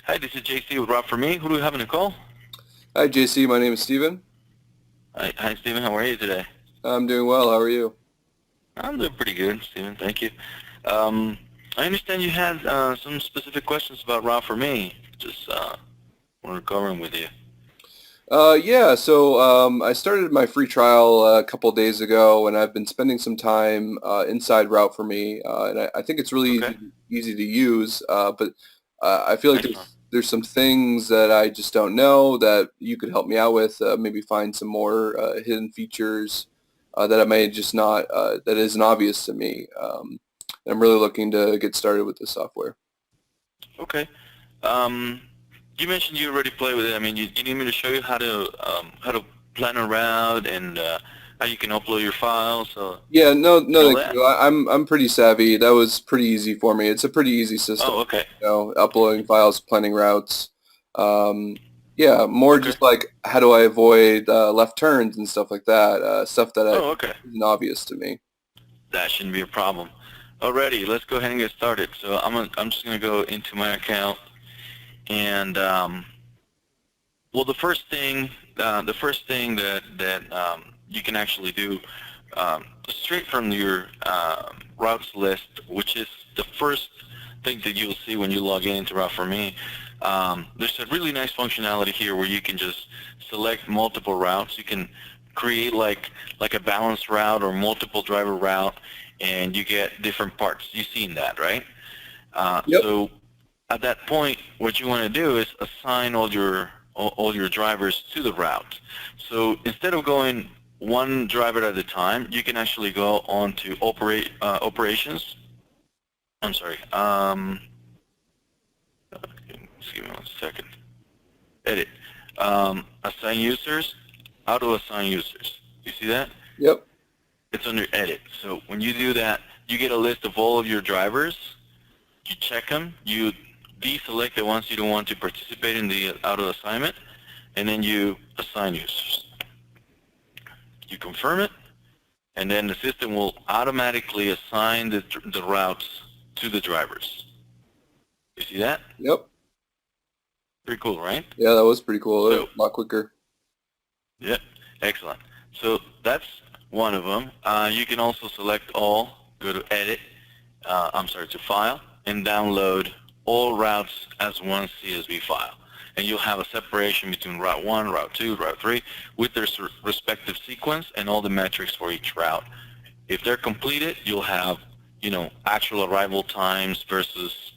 Hi, this is JC with Route4Me. Who do we have in the call? Hi, JC. My name is Steven. Hi, Steven. How are you today? I'm doing well. How are you? I'm doing pretty good, Steven. Thank you. Um, I understand you had some specific questions about Route4Me. Just wanted to cover them with you. I started my free trial a couple days ago, and I've been spending some time inside Route for Me, and I think it's really Okay. easy to use. But I feel like Excellent. there's some things that I just don't know that you could help me out with. Maybe find some more hidden features that I may just not that isn't obvious to me. And I'm really looking to get started with this software. Okay. Um, you mentioned you already play with it. I mean, you need me to show you how to plan a route and how you can upload your files Yeah, no, and all thank that? you. I'm pretty savvy. That was pretty easy for me. It's a pretty easy system, Oh, okay. uploading files, planning routes. Um, yeah, more Okay. just like how do I avoid left turns and stuff like that. Stuff that Oh, okay. isn't obvious to me. That shouldn't be a problem. Alrighty, let's go ahead and get started. So I'm just gonna go into my account and well, the first thing that you can actually do straight from your routes list, which is the first thing that you'll see when you log in into Route4Me. There's a really nice functionality here where you can just select multiple routes. You can create like a balanced route or multiple driver route, and you get different parts. You've seen that, right? Yep. So at that point, what you want to do is assign all your drivers to the route. So instead of going one driver at a time, you can actually go on to operations. I'm sorry. Excuse me one second. Edit. Assign users. Auto assign users. You see that? Yep. It's under edit. So when you do that, you get a list of all of your drivers. You check them. You deselect the ones you don't want to participate in the auto assignment, and then you assign users. You confirm it, and then the system will automatically assign the routes to the drivers. You see that? Yep. Pretty cool, right? Yeah, that was pretty cool. A So, lot quicker. yeah, excellent. So that's one of them. You can also select all, go to edit, to file, and download all routes as one CSV file. And you'll have a separation between Route 1, Route 2, Route 3 with their respective sequence and all the metrics for each route. If they're completed, you'll have, actual arrival times versus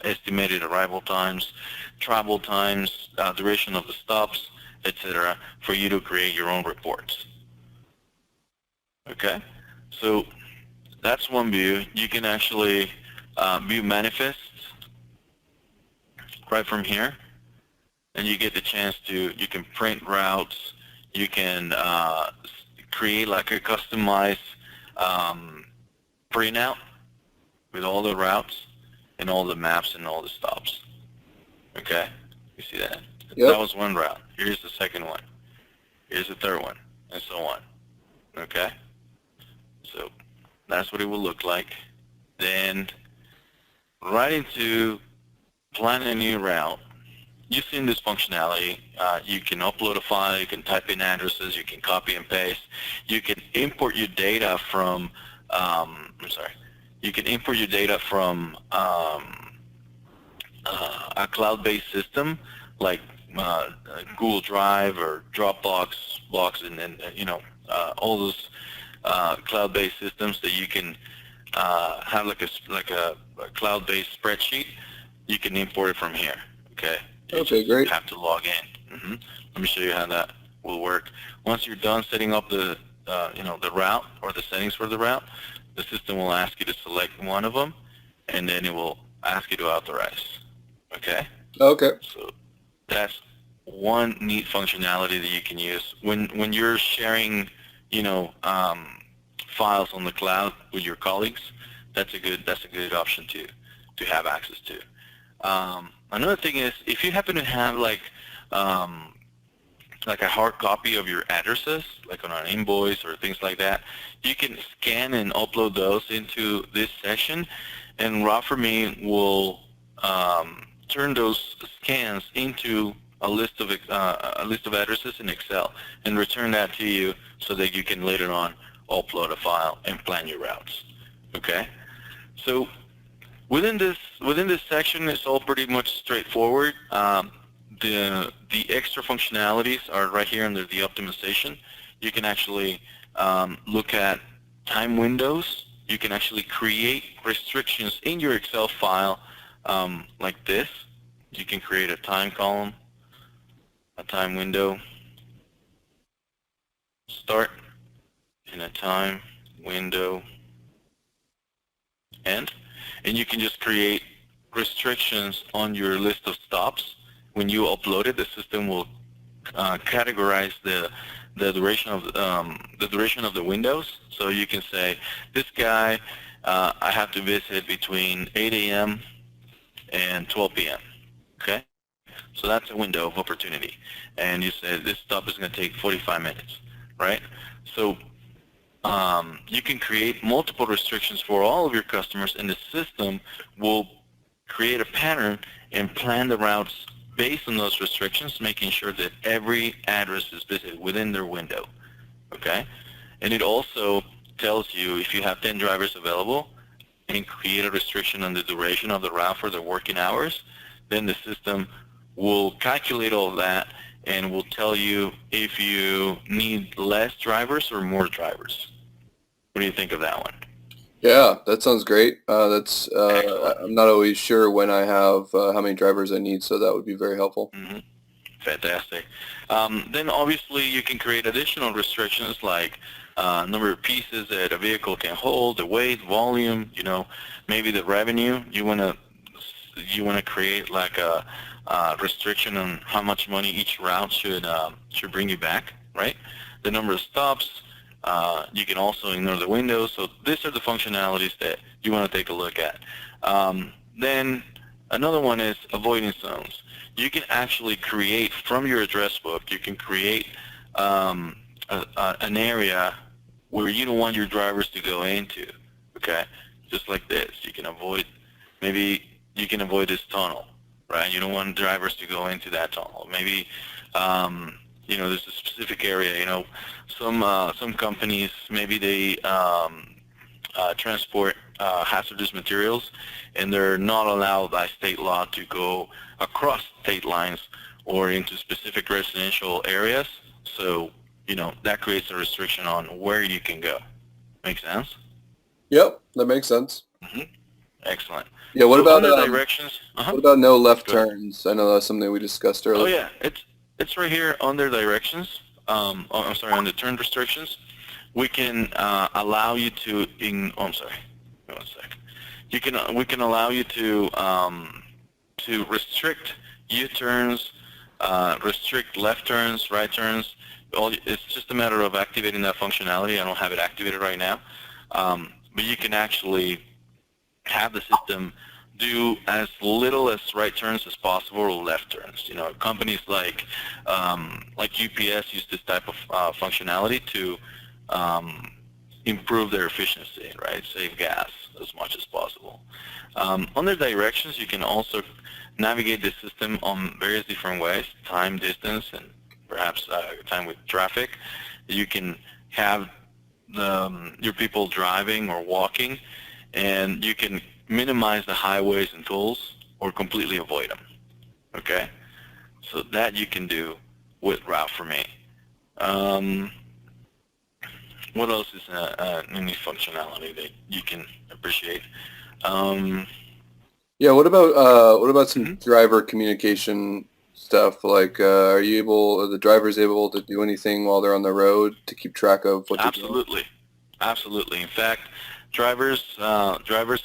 estimated arrival times, travel times, duration of the stops, etc., for you to create your own reports. Okay? So that's one view. You can actually view manifests right from here, and you get the chance to, you can print routes, you can create like a customized um, printout with all the routes and all the maps and all the stops. Okay, you see that? That Yep. was one route. Here's the second one. Here's the third one, and so on. Okay, so that's what it will look like. Then right into plan a new route. You've seen this functionality. You can upload a file, you can type in addresses, you can copy and paste, you can import your data from, you can import your data from a cloud-based system like Google Drive or Dropbox, Box, and all those cloud-based systems that you can have like a cloud-based spreadsheet. You can import it from here. Okay, you Okay, just great. have to log in. Let me show you how that will work. Once you're done setting up the route or the settings for the route, the system will ask you to select one of them, and then it will ask you to authorize. Okay, Okay. so that's one neat functionality that you can use when you're sharing, you know, um, files on the cloud with your colleagues. That's a good option to have access to. Another thing is if you happen to have um, like a hard copy of your addresses, like on an invoice or things like that, you can scan and upload those into this section, and Route4Me will turn those scans into a list of addresses in Excel and return that to you so that you can later on upload a file and plan your routes. Okay, so within this section, it's all pretty much straightforward. The extra functionalities are right here under the optimization. You can actually look at time windows. You can actually create restrictions in your Excel file like this. You can create a time column, a time window, start, and a time window end. And you can just create restrictions on your list of stops. When you upload it, the system will categorize the duration of the windows. So you can say, this guy, I have to visit between 8 a.m. and 12 p.m. Okay, so that's a window of opportunity. And you say this stop is going to take 45 minutes, right? So you can create multiple restrictions for all of your customers, and the system will create a pattern and plan the routes based on those restrictions, making sure that every address is visited within their window. Okay, and it also tells you if you have 10 drivers available and create a restriction on the duration of the route for their working hours, then the system will calculate all that and will tell you if you need less drivers or more drivers. What do you think of that one? Yeah, that sounds great. Excellent. I'm not always sure when I have how many drivers I need, so that would be very helpful. Mm-hmm. Fantastic. Then obviously you can create additional restrictions like number of pieces that a vehicle can hold, the weight, volume, maybe the revenue. You want to create like a restriction on how much money each route should bring you back, right? The number of stops. You can also ignore the windows. So these are the functionalities that you want to take a look at. Then another one is avoidance zones. You can actually create from your address book, you can create an area where you don't want your drivers to go into, okay? Just like this. You can avoid, maybe you can avoid this tunnel, right? You don't want drivers to go into that tunnel. Maybe, there's a specific area, some companies, maybe they transport hazardous materials, and they're not allowed by state law to go across state lines or into specific residential areas. So, that creates a restriction on where you can go. Make sense? Yep, that makes sense. Mm-hmm. Excellent. Yeah, what So about under directions, what about no left go ahead. turns? I know that's something we discussed Oh earlier. yeah, it's right here under directions. I'm sorry, under turn restrictions. We can allow you to. I'm sorry. One sec. We can allow you to restrict U-turns, restrict left turns, right turns. It's just a matter of activating that functionality. I don't have it activated right now, but you can actually have the system do as little as right turns as possible or left turns. Companies like UPS use this type of functionality to improve their efficiency, right? Save gas as much as possible. Under directions, you can also navigate the system on various different ways: time, distance, and perhaps time with traffic. You can have your people driving or walking, and you can minimize the highways and tolls or completely avoid them. Okay, so that you can do with Route4Me. What else is any functionality that you can appreciate? Yeah, what about some Mhm. driver communication stuff? Like, are the drivers able to do anything while they're on the road to keep track of what they're doing? Absolutely, absolutely. In fact, drivers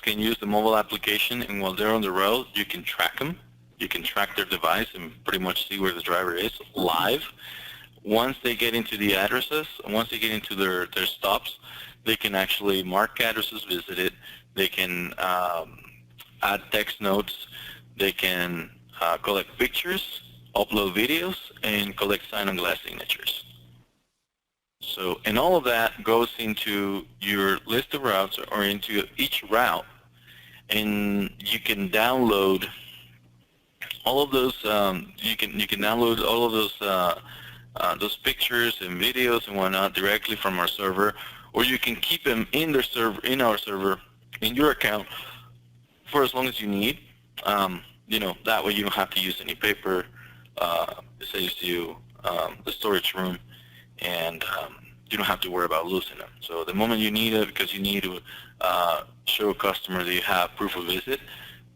can use the mobile application, and while they're on the road, you can track them. You can track their device and pretty much see where the driver is live. Once they get into the addresses, once they get into their stops, they can actually mark addresses visited. They can add text notes. They can collect pictures, upload videos, and collect sign-on-glass signatures. So, and all of that goes into your list of routes or into each route, and you can download all of those you can download all of those pictures and videos and whatnot directly from our server, or you can keep them in our server in your account for as long as you need. That way you don't have to use any paper. It saves you the storage room, and you don't have to worry about losing them. So the moment you need it, because you need to show a customer that you have proof of visit,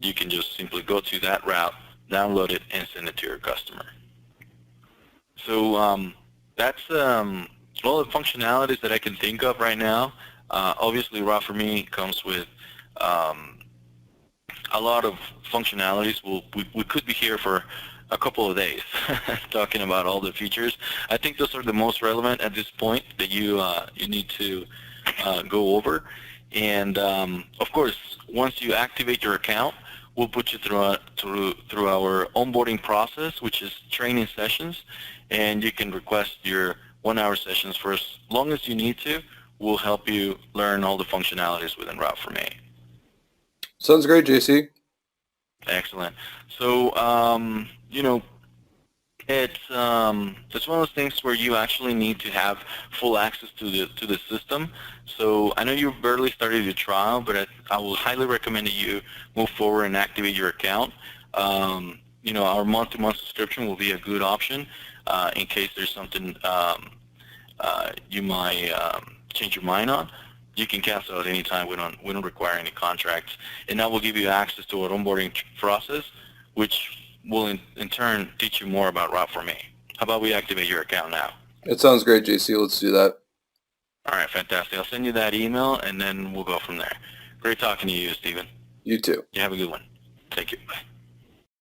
you can just simply go to that route, download it, and send it to your customer. So that's all the functionalities that I can think of right now. Obviously, Route4Me comes with a lot of functionalities. We could be here for a couple of days talking about all the features. I think those are the most relevant at this point that you need to go over. And of course, once you activate your account, we'll put you through our onboarding process, which is training sessions, and you can request your 1-hour sessions for as long as you need to. We'll help you learn all the functionalities within Route4Me. Sounds great, JC. Excellent. So it's one of those things where you actually need to have full access to the system. So I know you barely started your trial, but I will highly recommend that you move forward and activate your account. Our month-to-month subscription will be a good option in case there's something you might change your mind on. You can cancel at any time. We don't require any contracts, and that will give you access to our onboarding process, which will in turn teach you more about Route4Me. How about we activate your account now? It sounds great, JC. Let's do that. All right, fantastic. I'll send you that email, and then we'll go from there. Great talking to you, Stephen. You too. You have a good one. Take care. Bye.